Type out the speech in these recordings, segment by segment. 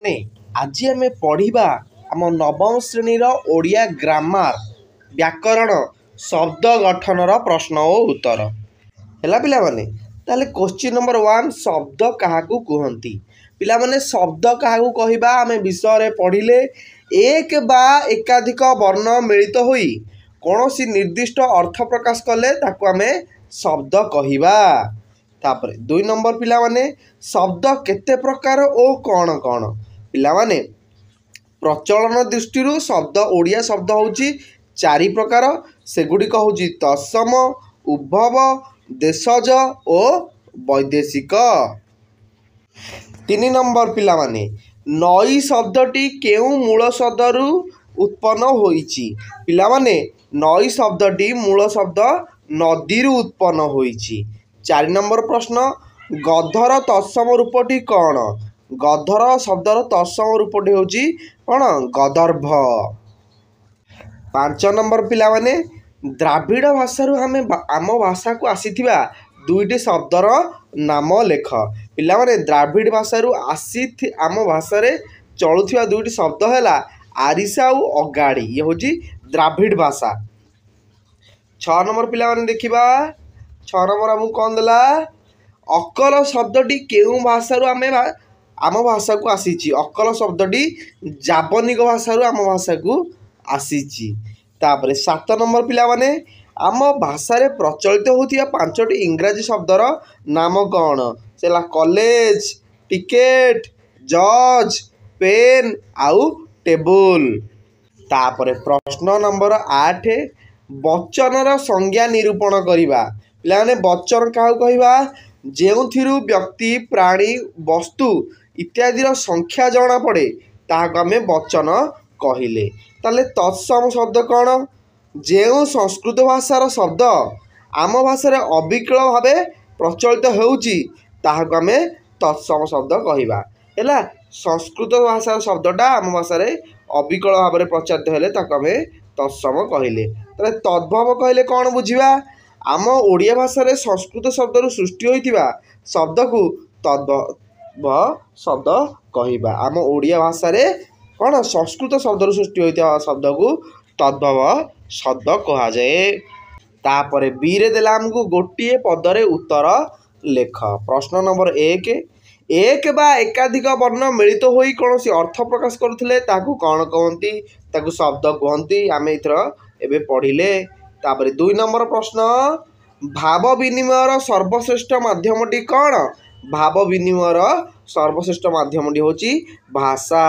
आज आम पढ़ा आम नवम श्रेणीर ओडिया ग्रामार व्याकरण शब्द गठन प्रश्न और उत्तर है पिला माने। ताले क्वेश्चन नंबर 1 शब्द क्या कहती पिला माने शब्द क्या कहवा आम विषय पढ़िले एक बा एकाधिक वर्ण मिलित होई कौन सी निर्दिष्ट अर्थ प्रकाश कले ताकू आम शब्द कहवा। तापर 2 नंबर पिला माने शब्द केते प्रकार ओ कौन कौन पिला माने प्रचलन दृष्टि शब्द ओडिया शब्द होची 4 प्रकार सेगुड़िक होची तत्सम उद्भव देशज और वैदेशिक। 3 नंबर पिला माने नई शब्दटी केउ मूल शब्दरू उत्पन्न होईची पिला माने नई शब्दटी मूल शब्द नदीरू उत्पन्न होईची। 4 नंबर प्रश्न गधर तत्सम रूपटी कौन गधर शब्दर तत्सम रूपटी होची कौन गदर्भ। 5 नंबर पिला माने द्राविड़ भाषारू हमें आम भाषा को आसीथिबा दुईटी शब्दर नाम लेख पिला माने द्राविड़ भाषारू आसी आम भाषा रे चलुथिबा दुईटी शब्द हैला आरिसा और अगाड़ी ये होची द्राविड़ भाषा। 6 नंबर पिला माने देखिबा 6 नंबर हमू कौन देला अकल शब्दटी केउ भाषारू आम भाषा को आसीची अकल शब्दटी जाबनिक भाषारू आम भाषा को आसीची। तापरे 7 नंबर पिला माने आम भाषा रे प्रचलित होतिया 5टी इंग्राजी शब्दर नाम कौन सेला कॉलेज टिकेट जज पेन आउ टेबल। तापरे प्रश्न नंबर 8 वचनर संज्ञा निरूपण करिबा पिला माने वचन काहू कहवा जेउथिरु व्यक्ति प्राणी वस्तु इत्यादि संख्या जना पड़े ताहाको आमे वचन कहिले। ताले तत्सम शब्द कौन जेउ संस्कृत भाषार शब्द आम भाषा रे अविकल भावे प्रचलित होउची ताहाको आमे तत्सम शब्द कहवा हैला। संस्कृत भाषार शब्दटा आम भाषा रे अविकल भाव में प्रचलित हेले ताको आमे तत्सम कहिले। ताले तद्भव कहले कौन बुझिबा आम ओडिया भाषा रे संस्कृत शब्द सृष्टि होइतिबा शब्द को तद्भव शब्द कहवा आम ओडिया भाषा रे कौन संस्कृत शब्द सृष्टि होइतिबा शब्द को तद्भव शब्द कहा जाए। तापरे बी रे देला हमको गोटिए पदरे उत्तर लेख। प्रश्न नंबर 1 एक बा एकाधिक वर्ण मिलित होई कौन सी अर्थ प्रकाश करुथिले ताकू कौन कहती ताकू शब्द कहती आम इथर एबे पढ़िले। तापरे 2 नंबर प्रश्न भाव विनिमयर सर्वश्रेष्ठ माध्यमटी कौन भाव विनिमयर सर्वश्रेष्ठ माध्यमटी होची भाषा।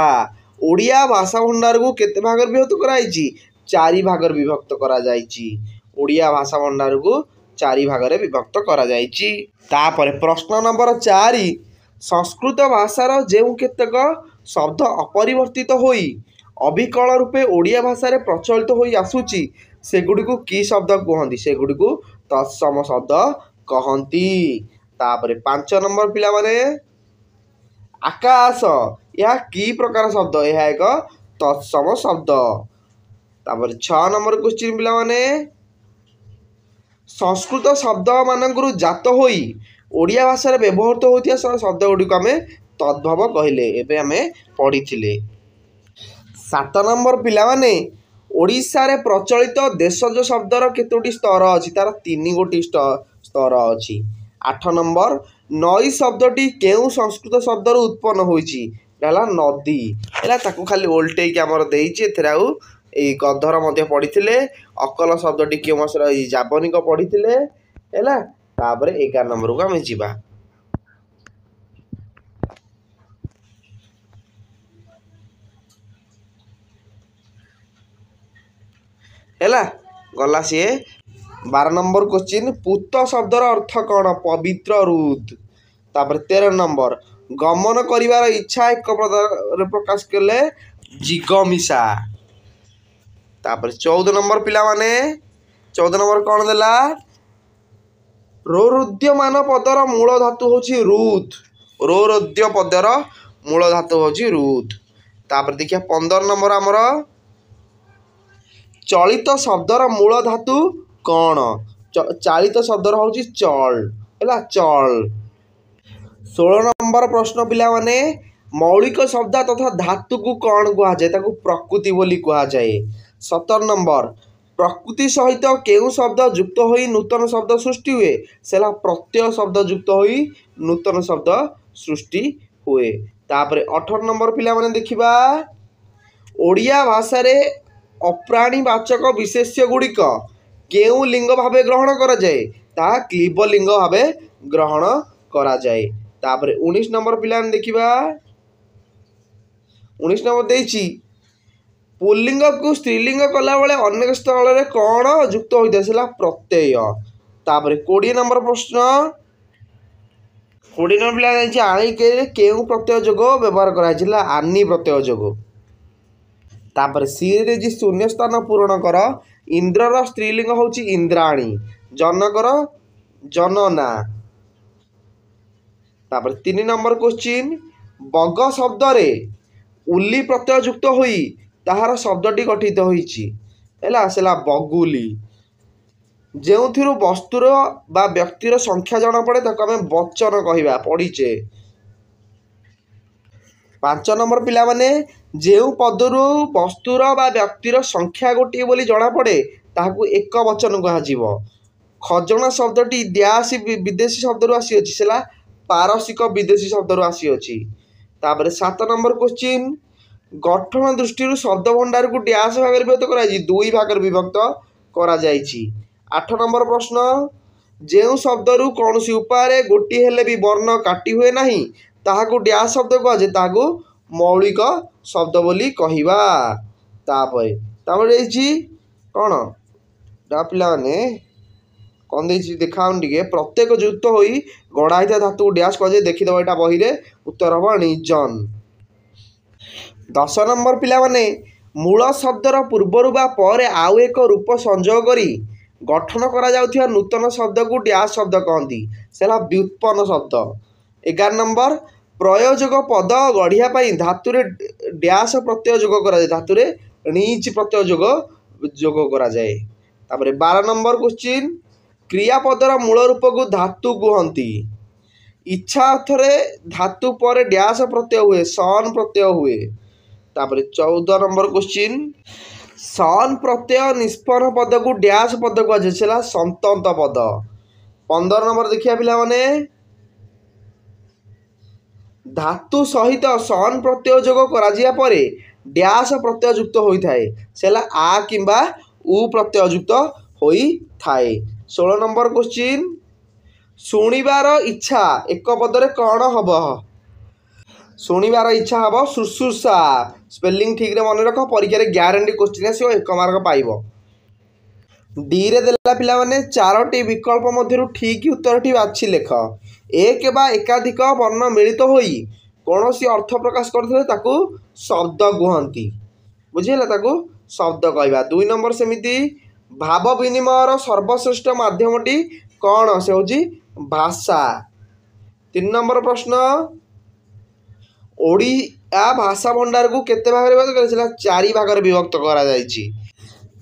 ओडिया भाषा भंडार को केते भाग विभक्त कराइची 4 भाग विभक्त करा जाइची ओडिया भाषा भंडार को 4 भाग विभक्त करा जाइची। तापरे प्रश्न नंबर 4 संस्कृत भाषार जेउ केतक शब्द अपरिवर्तित होई अविकल रूपे ओडिया भाषा रे प्रचलित होई आसुची सेगुडी को की शब्द कहती सेगुडी को तत्सम शब्द कहती। तापरे 5 नंबर पिला माने आकाश यह की प्रकार शब्द यह एक तत्सम शब्द। तापरे 6 नंबर क्वेश्चन पिला माने संस्कृत शब्द मानकरू जात होई ओडिया भाषा रे व्यवहृत होतिया शब्द गुडी को आमे तद्भव कहले एबे आमे पढ़िथिले। 7 नंबर पिला माने ओडिशा रे प्रचलित देशज शब्दर केतोटी स्तर अछि तार 3 गोटी स्तर अछि। 8 नंबर नई शब्दटी केउ संस्कृत शब्दर उत्पन्न होईची हैला नदी हैला ताकू खाली ओल्टे के हमर देइची एथरा ए गधर मध्य पढ़िथिले अकल शब्दटी केउ मासर जाबनिक पढ़िथिले हैला। तापरे 11 नंबर को आमे जिबा हैला गला सी 12 नंबर क्वेश्चन पूत शब्दर अर्थ कौन पवित्र रुद। तापर 13 नंबर गमन करिवार इच्छा एक प्रकाश कले जिगमिशा। तापर 14 नंबर पिला माने 14 नंबर कौन देला रोरुद्यमान पदर मूल धातु होची रुद रोरुद्य पदर मूल धातु होची रुद। तापर देखिया 15 नंबर हमर चलित शब्दर मूल धातु कौन चालित शब्दर होची चल हैला चल। 16 नंबर प्रश्न पिला माने मौलिक शब्द तथा धातु को कौन कहुए ताकू प्रकृति बोली कहुए। 17 नंबर प्रकृति सहित केउ शब्द युक्त होई नूतन शब्द सृष्टि हुए सेला प्रत्यय शब्द युक्त होई नूतन शब्द सृष्टि हुए। तापर 18 नंबर पिला माने देखिबा ओडिया भाषा रे अप्राणीवाचक विशेष्य गुड़िक केउ लिंग भावे ग्रहण करा जाए ता क्लीब लिंग भावे ग्रहण करा जाए। तापर 19 नंबर पिला देखिबा 19 नंबर देछि पुल्लिंग को स्त्रीलिंग कला बेले अनेक स्थल रे कौन युक्त होइता सेला प्रत्यय। तापर 20 नंबर प्रश्न 20 नंबर पिला जाइछि आणी के केउ प्रत्यय जोग व्यवहार करा छिला आनी प्रत्यय जोग। तापर सी रे जी शून्य स्थान पूरण कर इंद्रर स्त्रीलिंग होछि इंद्राणी जनकर जनना। तापर 3 नंबर क्वेश्चन बग शब्द रे उली प्रत्यय युक्त होई ताहार शब्दटी गठित होईछि हैला सेला बगुली जेउथिरु वस्तुर बा व्यक्तिर संख्या जणा पड़े ताको हमें वचन कहिबा पढिचे। 5 नंबर पिला माने जेउ पदरु वस्तुर बा व्यक्तिर संख्या गोटी बोली जणा पड़े ताहाकू एक वचन कहा जीवो। खजना शब्दटी द्यासी विदेशी शब्दरु आसी अछि सेला पारसिक विदेशी शब्दरु आसी अछि। तापर 7 नंबर क्वेश्चन गठन दृष्टि शब्द भंडार को डैश भाग विभक्त करा दुई भाग विभक्त करा जाइछि। 8 नंबर प्रश्न जेउ शब्दरु कौन सी उपाय गोटी हेले भी वर्ण काटी हुए नहीं ताहाकू डैश शब्द कहुए ताहाकू मौलिक शब्द बोली कहिबा। तापर तापर एछि कोन डा पिला माने कौन देछि देखाउन टिके प्रत्येक युक्त होई गढ़ा हिता धातु डैश कजे देखि दबो एटा बही रे उत्तर हबो निजन। 10 नंबर पिला माने मूल शब्दर पूर्वरु बा पर आउ एक रूप संयोग करी गठन करा जाउथिया नूतन शब्द को डैश शब्द कहंती सेला व्युत्पन्न शब्द। 11 नंबर प्रयोजक पद गढ़िया पई धातु रे डैश प्रत्यय जोग करा जाय धातु रे णीच प्रत्यय जोग करा जाय। तापर 12 नंबर क्वेश्चन क्रियापदर मूल रूप को धातु कहंती इच्छा अर्थरे धातु पर डैश प्रत्यय हुए सन प्रत्यय हुए। तापर 14 नंबर क्वेश्चन सन प्रत्यय निष्पन्न पद को डैश पद कहुए सेला संतंत पद। 15 नंबर देखिया पिला माने धातु सहित सन प्रत्यय जोग करा जिया परे डैश प्रत्यय युक्त होई थाए सेला आ किंबा उ प्रत्यय युक्त होई थाए। 16 नंबर क्वेश्चन शुणिबार इच्छा एक पदरे कौन हम शुणिबार इच्छा हम शुश्रूषा स्पेलिंग ठीक रे मन रख परीक्षा रे ग्यारंटी क्वेश्चन आसीओ 1 मार्क पाइबो। डी रे देला पिला माने चारोटी विकल्प मध्यरु ठीक उत्तरटी बाछि लेख एक बा एकाधिक वर्ण मिलित होई कोनोसी अर्थ प्रकाश करथले ताकू शब्द कहंती बुझिला ताकू शब्द कहबा। 2 नंबर सेमिति भाव विनिमयर सर्वश्रेष्ठ माध्यमटी कौन से होची भाषा। 3 नंबर प्रश्न ओडिया भाषा भंडार को केते भाग रे विभक्त करा 4 भाग रे विभक्त करा जायछि।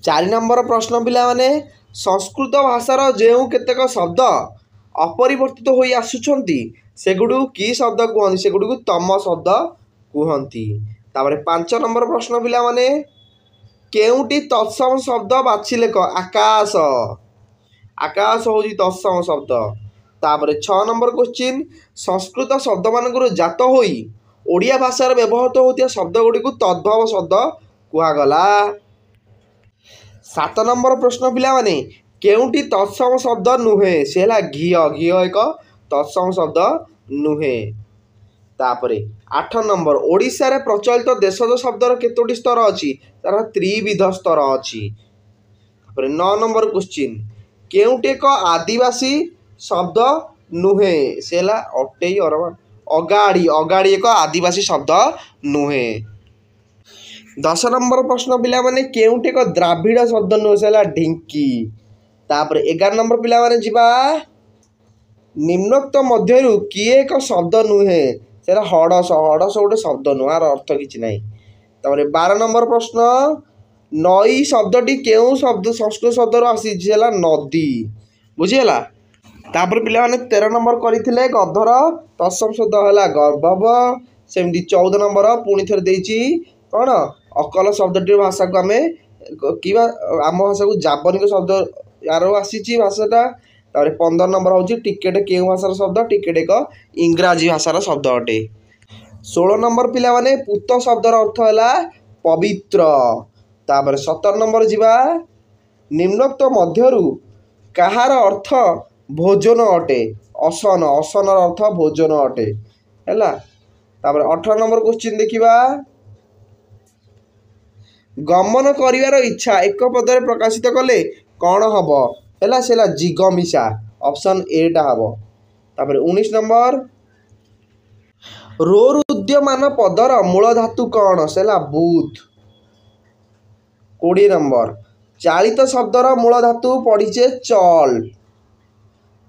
4 नंबर प्रश्न पिला माने संस्कृत भाषार जेउ केतेक शब्द अपरिवर्तित होई आसुछंती सेगुडू की शब्द कहंती सेगुडू को तम शब्द कहंती। तापर 5 नंबर प्रश्न पिला माने केउटी तत्सम शब्द बाछि लेख आकाश आकाश होजी तत्सम शब्द। तापर 6 नंबर क्वेश्चन संस्कृत शब्द मानकर जात होई ओडिया भाषा व्यवहृत होतिया शब्द गुडी को तद्भव शब्द कुहा गला। 7 नंबर प्रश्न पिला माने केउटी तत्सम शब्द नुहे सेला घिय घिय एक तत्सम शब्द नुहे। तापरे 8 नंबर ओडिशा रे प्रचलित देशज शब्दर केतोटी स्तर अछि तार त्रिविध स्तर अछि। तापरे 9 नंबर क्वेश्चन केउटी एक आदिवासी शब्द नुहे सेला अटेई अरवा अगाड़ी अगाड़ी एक आदिवासी शब्द नुहे। 10 नंबर प्रश्न पिला माने केउटी एक द्राविड़ शब्द नुहे सेला ढिंकी। तापर 11 नंबर पिला माने जिबा निम्नोक्त मध्यरु किए एक शब्द नुहे सेला हड़स हड़स गोटे शब्द नुहार अर्थ किछि नाही। तापर 12 नंबर प्रश्न नई शब्दटी केउ शब्द संस्कृत शब्द आसी सेला नदी बुझिला। तापर पिला माने 13 नंबर करिथिले गधर तत्सम शब्द हला गर्भव सेमती 14 नंबर पुणी थे देती कौन अकल शब्दटी भाषा को आम कि आम भाषा को जाबनिक शब्द यार आसी भाषाटा। 15 नंबर हूँ टिकेट के भाषार शब्द टिकेट एक इंग्राजी भाषार शब्द अटे। 16 नंबर पिला माने पूत शब्दर अर्थ है पवित्र। तापर 17 नंबर जीवा निम्नोक्त मध्यरु कहार अर्थ भोजन अटे। असन असनर अर्थ भोजन अटे है। तापर 18 नंबर क्वेश्चन देखिबा गमन करिवार इच्छा एक पदरे प्रकाशित कले कौन हम है से जिगमिशा ऑप्शन एटा हम। तापर 19 नंबर रोरुद्यमान पदर मूल धातु कौन से बुध। 20 नंबर चालित शब्दर मूल धातु पढ़ीचे चल।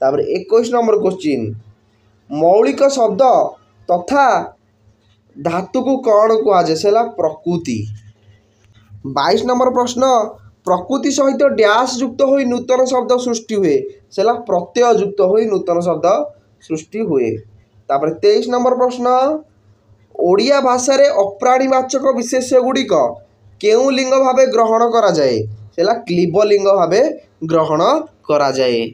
तापर 21 नंबर क्वेश्चन मौलिक शब्द तथा धातु को कौन कहुए से प्रकृति। 22 नंबर प्रश्न प्रकृति सहित डैश युक्त हो नूतन शब्द सृष्टि हुए से प्रत्यय युक्त हो नूतन शब्द सृष्टि हुए। तापर 23 नंबर प्रश्न ओडिया भाषा रे अप्राणीवाचक विशेष्य गुड़िक केउ लिंग भावे ग्रहण करा जाए से क्लीब लिंग भावे ग्रहण करा जाए।